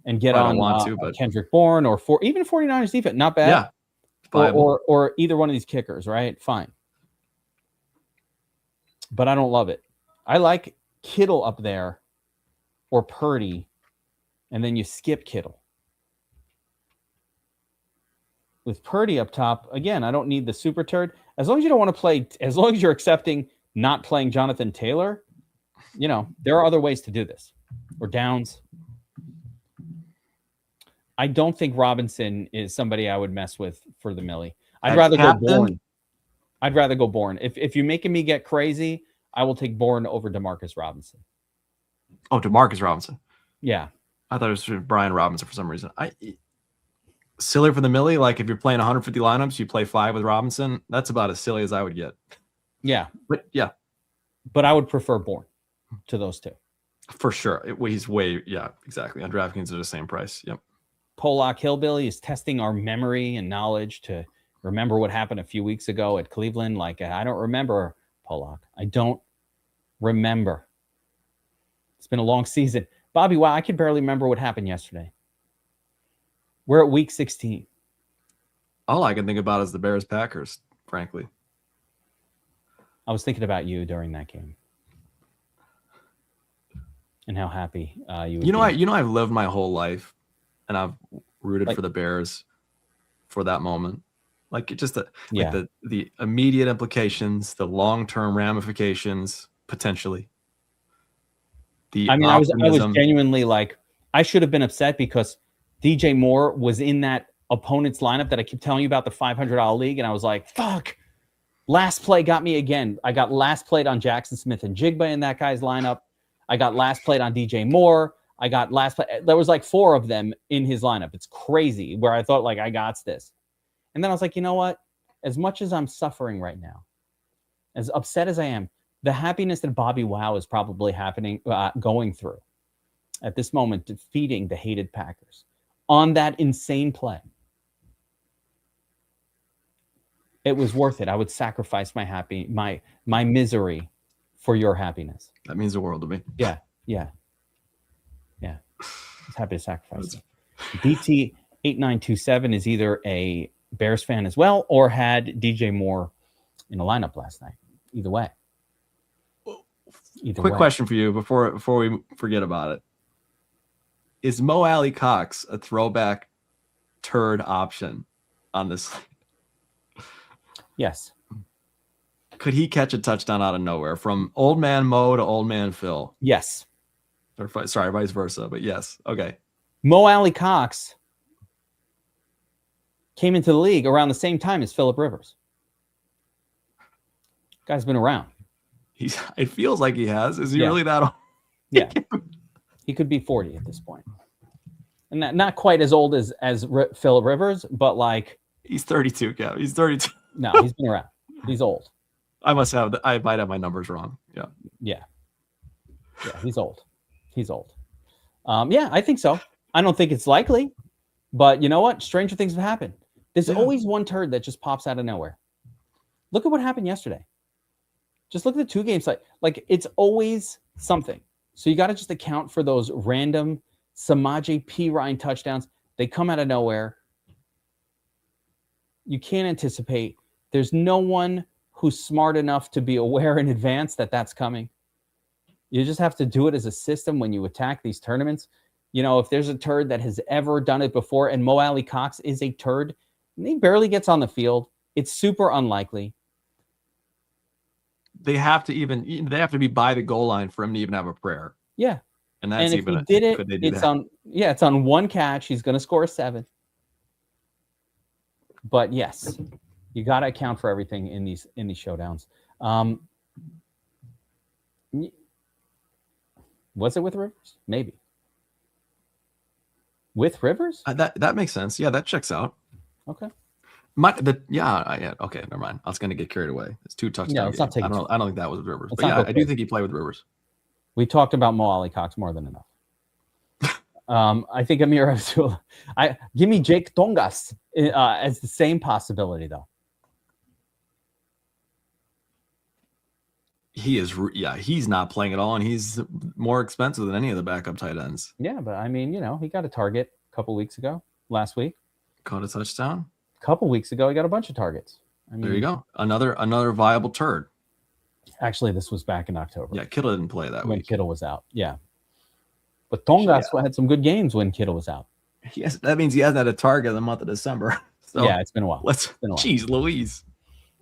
and get on Kendrick Bourne or even 49ers defense. Not bad. Yeah. Or either one of these kickers, right? Fine. But I don't love it. I like Kittle up there or Purdy, and then you skip Kittle. With Purdy up top, again, I don't need the super turd. As long as you don't want to play, as long as you're accepting not playing Jonathan Taylor, there are other ways to do this. Or Downs. I don't think Robinson is somebody I would mess with for the Millie. I'd rather go Bourne. If you're making me get crazy, I will take Bourne over DeMarcus Robinson. Oh, DeMarcus Robinson. Yeah. I thought it was Brian Robinson for some reason. Silly for the Millie, like if you're playing 150 lineups, you play 5 with Robinson. That's about as silly as I would get. Yeah. But yeah. But I would prefer Bourne to those two. For sure. He's exactly. On DraftKings, they're the same price. Yep. Pollock Hillbilly is testing our memory and knowledge to remember what happened a few weeks ago at Cleveland. Like, I don't remember Pollock. I don't remember. It's been a long season. Bobby, wow, I can barely remember what happened yesterday. We're at week 16. All I can think about is the Bears-Packers, frankly. I was thinking about you during that game. And how happy you would be. I've lived my whole life and I've rooted for the Bears for that moment. Like just the immediate implications, the long-term ramifications, potentially. I was genuinely like, I should have been upset because DJ Moore was in that opponent's lineup that I keep telling you about, the $500 league. And I was like, fuck, last play got me again. I got last played on Jackson Smith and Jigba in that guy's lineup. I got last played on DJ Moore. I got last play. There was like 4 of them in his lineup. It's crazy where I thought like, I got this. And then I was like, you know what? As much as I'm suffering right now, as upset as I am, the happiness that Bobbywow is probably going through at this moment, defeating the hated Packers on that insane play, it was worth it. I would sacrifice my misery for your happiness. That means the world to me. Yeah. I was happy to sacrifice it. DT8927 is either a Bears fan as well or had DJ Moore in the lineup last night. Either way. Quick question for you before we forget about it. Is Mo Alley Cox a throwback turd option on this? Yes. Could he catch a touchdown out of nowhere from old man Mo to old man Phil? Yes. Or sorry, vice versa, but yes. Okay. Mo Alley Cox came into the league around the same time as Phillip Rivers. Guy's been around. It feels like he has. Is he really that old? Yeah. He could be 40 at this point. And not quite as old as Phillip Rivers, but like... He's 32, Kev. He's 32. No, he's been around. He's old. I might have my numbers wrong. Yeah, he's old. I think so. I don't think it's likely, but you know what? Stranger things have happened. There's always one turd that just pops out of nowhere. Look at what happened yesterday. Just look at the 2 games. Like it's always something. So you got to just account for those random Samaje Perine touchdowns. They come out of nowhere. You can't anticipate. There's no one who's smart enough to be aware in advance that that's coming. You just have to do it as a system when you attack these tournaments. You know, if there's a turd that has ever done it before, and Mo Alley Cox is a turd, and he barely gets on the field, it's super unlikely. They have to be by the goal line for him to even have a prayer. Yeah. And that's if he did it, it's on one catch. He's going to score 7. But yes, you got to account for everything in these showdowns. Was it with Rivers? Maybe. With Rivers? That makes sense. Yeah, that checks out. Okay. Okay, never mind. I was going to get carried away. It's 2 touchdowns. Yeah, let's not take I don't think that was with Rivers. But yeah, I do think he played with Rivers. We talked about Mo Alley Cox more than enough. I think Amir Abdul. Give me Jake Tongas as the same possibility, though. He is, he's not playing at all, and he's more expensive than any of the backup tight ends. Yeah, but I mean, he got a target a couple weeks ago, last week. Caught a touchdown. A couple weeks ago, he got a bunch of targets. I mean, there you go. Another viable turd. Actually, this was back in October. Yeah, Kittle didn't play that week. When Kittle was out. Yeah. But Tongas had some good games when Kittle was out. Yes, that means he hasn't had a target in the month of December. So yeah, it's been a while. Jeez Louise.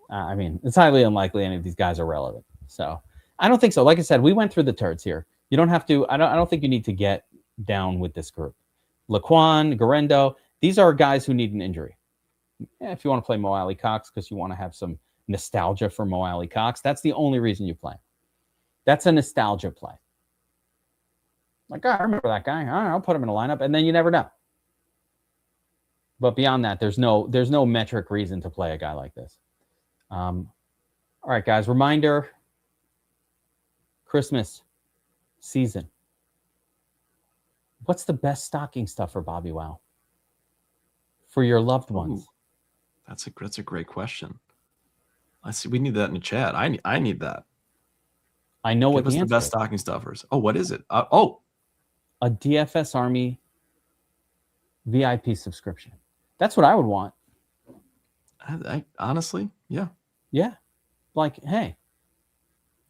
I mean, it's highly unlikely any of these guys are relevant. So I don't think so. Like I said, we went through the turds here. You don't have to. I don't think you need to get down with this group. Laquan, Garendo, these are guys who need an injury. Yeah, if you want to play Mo Alley Cox because you want to have some nostalgia for Mo Alley Cox, that's the only reason you play. That's a nostalgia play. Like, I remember that guy. I'll put him in a lineup, and then you never know. But beyond that, there's no metric reason to play a guy like this. All right, guys. Reminder: Christmas season. What's the best stocking stuffer, Bobbywow, for your loved ones? Ooh, that's a great question. I see. We need that in the chat. I need that. I know what Give us the the answer best is. stocking stuffers. Oh, what is it? A DFS Army VIP subscription. That's what I would want. I honestly, yeah. Yeah. Like, hey,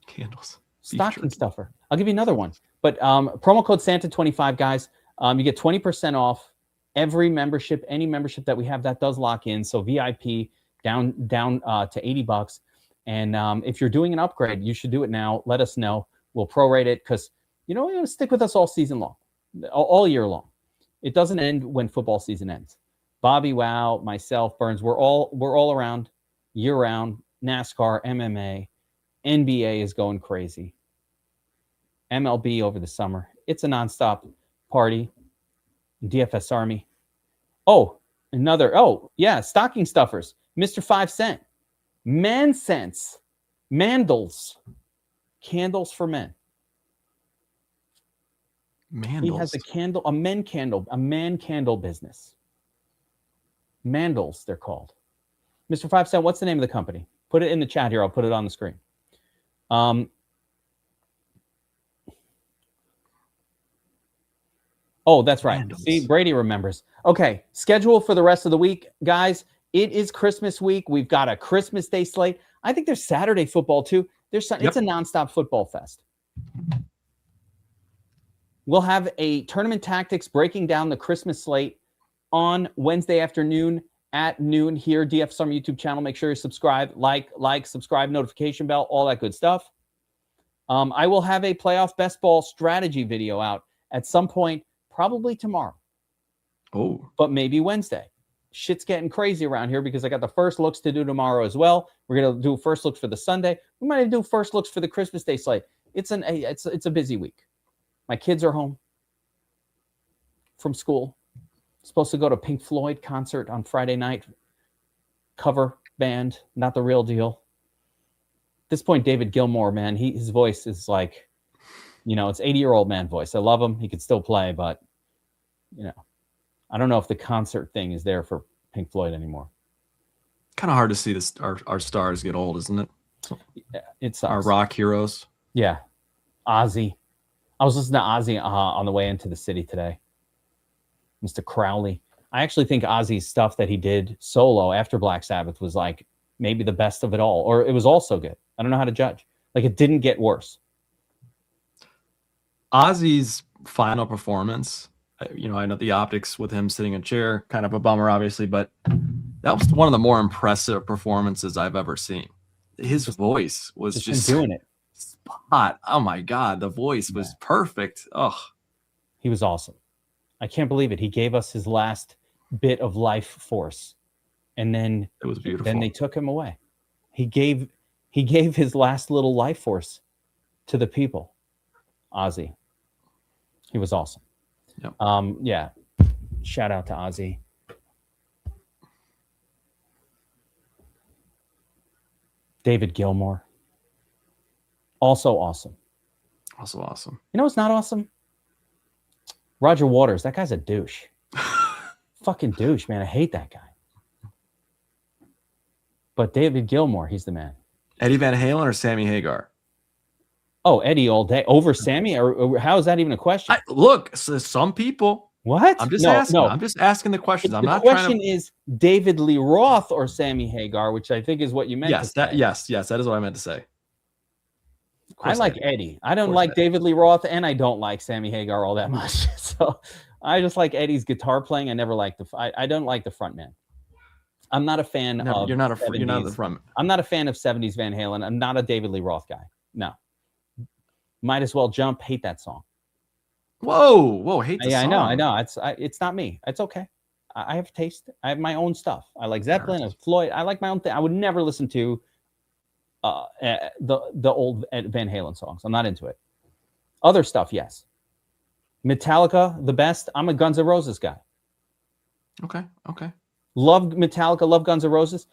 Candles. stocking stuffer. I'll give you another one. But promo code Santa25, guys. You get 20% off every membership, any membership that we have that does lock in. So VIP down to $80. And if you're doing an upgrade, you should do it now. Let us know. We'll prorate it because you're going to stick with us all season long, all year long. It doesn't end when football season ends. Bobbywow, myself, Burns, we're all around year round. NASCAR, MMA, NBA is going crazy. MLB over the summer. It's a nonstop party. DFS Army. Stocking stuffers. Mr. 5 Cent. Man Sense. Mandels. Candles for men. Mandels. He has a man candle business. Mandels, they're called. Mr. 5 Cent, what's the name of the company? Put it in the chat here. I'll put it on the screen. Oh, that's right. Mandels. See, Brady remembers. Okay, schedule for the rest of the week, guys. It is Christmas week. We've got a Christmas Day slate. I think there's Saturday football too. It's a nonstop football fest. We'll have a tournament tactics breaking down the Christmas slate on Wednesday afternoon at noon here, DFS Army YouTube channel. Make sure you subscribe, like, subscribe, notification bell, all that good stuff. I will have a playoff best ball strategy video out at some point, probably tomorrow. Oh, but maybe Wednesday. Shit's getting crazy around here because I got the first looks to do tomorrow as well. We're gonna do first looks for the Sunday. We might do first looks for the Christmas Day slate. It's a busy week. My kids are home from school. Supposed to go to Pink Floyd concert on Friday night. Cover band, not the real deal. At this point, David Gilmour, man, his voice is like, it's 80-year-old man voice. I love him. He could still play, but I don't know if the concert thing is there for Pink Floyd anymore. Kind of hard to see this. Our stars get old, isn't it? Yeah, it's our rock heroes. Yeah, Ozzy. I was listening to Ozzy on the way into the city today. Mr. Crowley. I actually think Ozzy's stuff that he did solo after Black Sabbath was like maybe the best of it all, or it was also good. I don't know how to judge. Like it didn't get worse. Ozzy's final performance, I know the optics with him sitting in a chair, kind of a bummer, obviously, but that was one of the more impressive performances I've ever seen. His voice was just doing it. Spot. Oh my God, the voice was perfect. Oh, he was awesome. I can't believe it. He gave us his last bit of life force, and then it was beautiful. Then they took him away. He gave his last little life force to the people. Ozzy. He was awesome. Yep. Yeah. Shout out to Ozzy. David Gilmour. Also awesome. Also awesome. You know what's not awesome? Roger Waters. That guy's a douche. Fucking douche, man. I hate that guy. But David Gilmour, he's the man. Eddie Van Halen or Sammy Hagar? Oh, Eddie all day over Sammy? Or how is that even a question? Look, so some people. What? I'm just asking. No. I'm just asking the questions. I'm not trying to. The question is David Lee Roth or Sammy Hagar, which I think is what you meant. Yes, that is what I meant to say. I like Eddie. I don't like David Lee Roth, and I don't like Sammy Hagar all that much. So I just like Eddie's guitar playing. I never liked I don't like the front man. I'm not a fan of. You're not the front. I'm not a fan of 70s Van Halen. I'm not a David Lee Roth guy. No. Might as well jump. Hate that song. Whoa! Hate the song. I know. It's not me. It's okay. I have taste. I have my own stuff. I like Zeppelin. I like Floyd. I like my own thing. I would never listen to the old Van Halen songs. I'm not into it. Other stuff, yes. Metallica, the best. I'm a Guns N' Roses guy. Okay. Love Metallica. Love Guns N' Roses.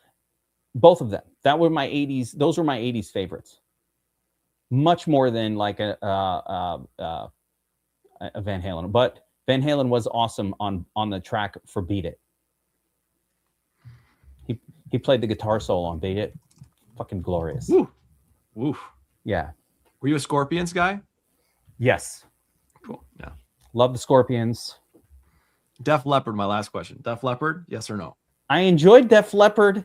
Both of them. That were my 80s. Those were my 80s favorites. Much more than like a Van Halen, but Van Halen was awesome on the track for Beat It. He played the guitar solo on Beat It. Fucking glorious. Woo. Yeah. Were you a Scorpions guy? Yes. Cool. Yeah. Love the Scorpions. Def Leppard, my last question. Def Leppard, yes or no? I enjoyed Def Leppard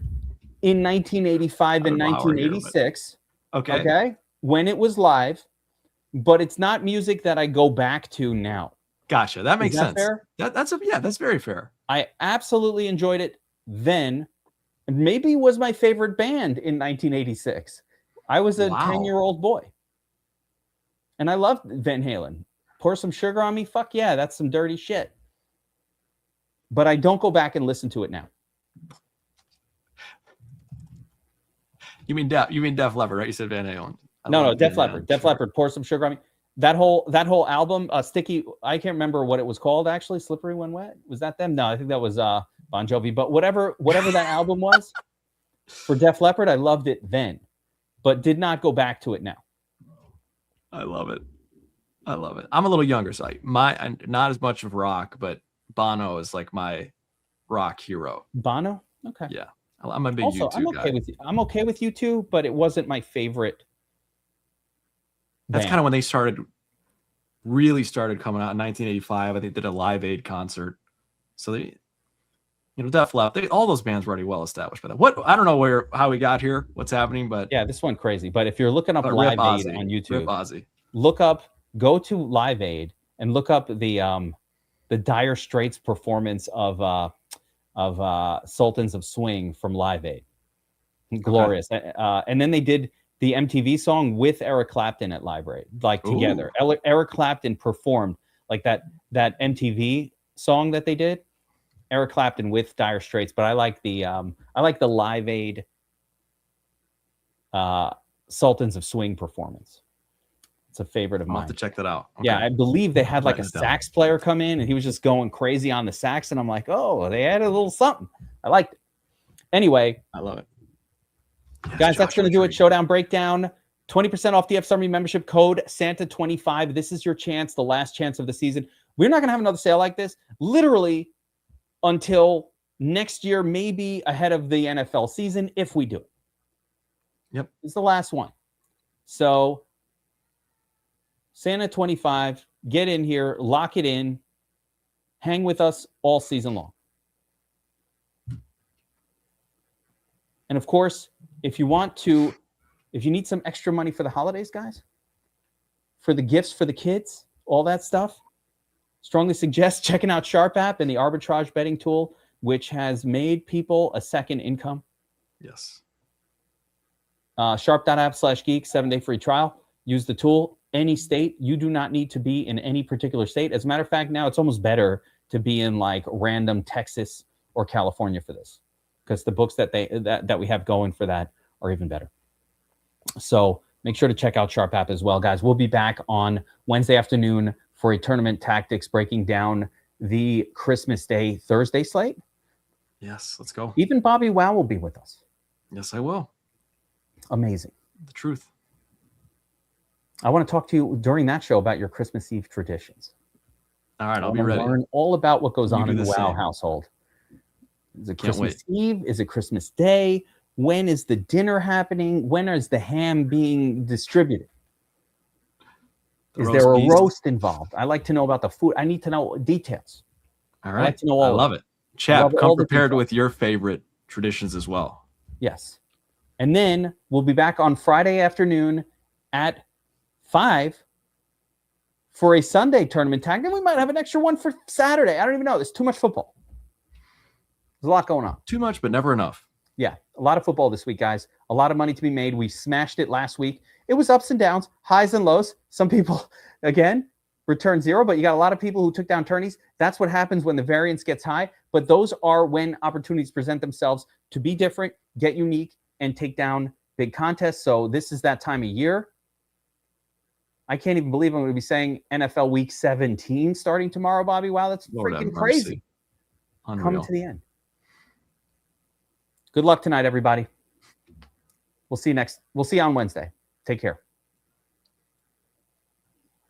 in 1985 and I don't know how we're here, 1986. Okay. Okay. When it was live, but it's not music that I go back to now. Gotcha. That makes Is that sense. fair? That's very fair. I absolutely enjoyed it then. Maybe was my favorite band in 1986. I was a 10-year-old boy. And I loved Van Halen. Pour Some Sugar on Me? Fuck yeah, that's some dirty shit. But I don't go back and listen to it now. You mean Def Leppard, right? You said Van Halen. No, Def Leppard. Def Leppard, Pour Some Sugar on Me. That whole album, Sticky, I can't remember what it was called actually. Slippery When Wet. Was that them? No, I think that was Bon Jovi. But whatever that album was for Def Leppard, I loved it then, but did not go back to it now. I love it. I'm a little younger, so I'm not as much of rock, but Bono is like my rock hero. Bono? Okay. Yeah. I'm a big also, U2 I'm okay guy. with you. I'm okay with U2, but it wasn't my favorite. That's kind of when they really started coming out in 1985. I think they did a Live Aid concert. So they, Def Leppard, all those bands were already well established by that. I don't know how we got here, what's happening, but yeah, this went crazy. But if you're looking up Live Aid on YouTube, go to Live Aid and look up the Dire Straits performance of Sultans of Swing from Live Aid. Glorious. Okay. And then they did the MTV song with Eric Clapton at Live Aid, like together. Eric Clapton performed like that MTV song that they did. Eric Clapton with Dire Straits, but I like the Live Aid Sultans of Swing performance. It's a favorite of mine. I'll have to check that out. Okay. Yeah, I believe they had like a sax player come in and he was just going crazy on the sax, and I'm like, oh, they added a little something. I liked it. Anyway, I love it. Yes, guys, that's going to do it. Showdown breakdown. 20% off DFS Army membership code Santa25. This is your chance, the last chance of the season. We're not going to have another sale like this literally until next year, maybe ahead of the NFL season, if we do it. Yep. It's the last one. So Santa25, get in here, lock it in, hang with us all season long. And of course, if you need some extra money for the holidays, guys, for the gifts for the kids, all that stuff, strongly suggest checking out Sharp app and the arbitrage betting tool, which has made people a second income. Yes. Sharp.app/geek, 7-day free trial. Use the tool. Any state. You do not need to be in any particular state. As a matter of fact, now it's almost better to be in like random Texas or California for this, because the books that we have going for that are even better. So make sure to check out Sharp app as well, guys. We'll be back on Wednesday afternoon for a tournament tactics, breaking down the Christmas Day Thursday slate. Yes, let's go. Even Bobbywow will be with us. Yes, I will. Amazing. The truth. I want to talk to you during that show about your Christmas Eve traditions. All right, I'll be ready. Learn all about what goes on in the Wow household. Is it Christmas Eve? Is it Christmas Day? When is the dinner happening? When is the ham being distributed? Is there a roast involved? I like to know about the food. I need to know details. All right. I like to know all. I love it. Chap, come prepared with your favorite traditions as well. Yes. And then we'll be back on Friday afternoon at 5 for a Sunday tournament tag. Then we might have an extra one for Saturday. I don't even know. There's too much football. There's a lot going on. Too much, but never enough. Yeah, a lot of football this week, guys. A lot of money to be made. We smashed it last week. It was ups and downs, highs and lows. Some people, again, returned zero, but you got a lot of people who took down tourneys. That's what happens when the variance gets high. But those are when opportunities present themselves to be different, get unique, and take down big contests. So this is that time of year. I can't even believe I'm going to be saying NFL Week 17 starting tomorrow, Bobby. Wow, that's freaking crazy. Unreal. Coming to the end. Good luck tonight, everybody. We'll see you on Wednesday. Take care.